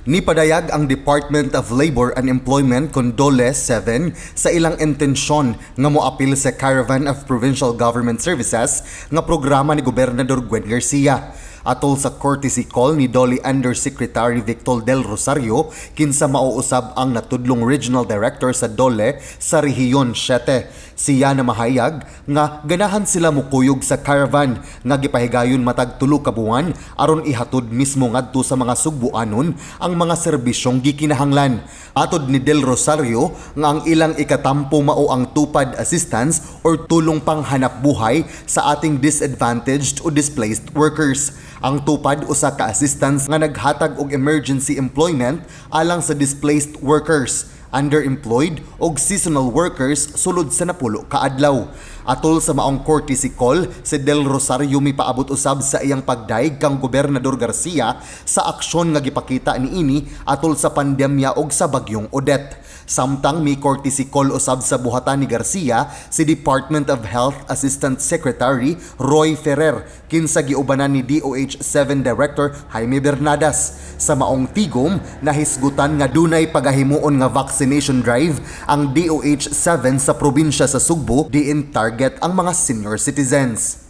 Nipadayag ang Department of Labor and Employment kon DOLE 7 sa ilang intensyon nga moapil sa Caravan of Provincial Government Services nga programa ni Gobernador Gwen Garcia. Atol sa courtesy call ni DOLE Undersecretary Victor del Rosario kinsa mauusab ang natudlong Regional Director sa DOLE sa Rehiyon 7. Siya na mahayag nga ganahan sila mukuyog sa Caravan nga gipahigayon matag 3 ka buwan aron ihatod mismo ngadto sa mga Sugboanon ang mga serbisyong gikinahanglan. Atod ni Del Rosario nga ang ilang ikatampo mao ang tupad assistance or tulong panghanap buhay sa ating disadvantaged o displaced workers. Ang tupad usa ka assistance nga naghatag og emergency employment alang sa displaced workers, underemployed o seasonal workers sulod sa napulo ka adlaw. Atol sa maong courtesy call, si Del Rosario mipaabot usab sa iyang pagdaig kang Gobernador Garcia sa aksyon nga gipakita niini atol sa pandemya og sa bagyong Odette. Samtang may courtesy call usab sa buhatan ni Garcia si Department of Health Assistant Secretary Roy Ferrer kinsa giubanan ni DOH 7 Director Jaime Bernadas. Sa maong tigom, nahisgutan nga dunay pagahimuon nga vaccination drive ang DOH 7 sa probinsya sa Sugbo diin target ang mga senior citizens.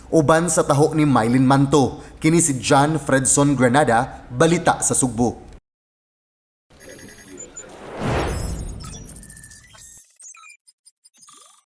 Uban sa taho ni Mylin Manto, kini si John Fredson Granada, balita sa Sugbo.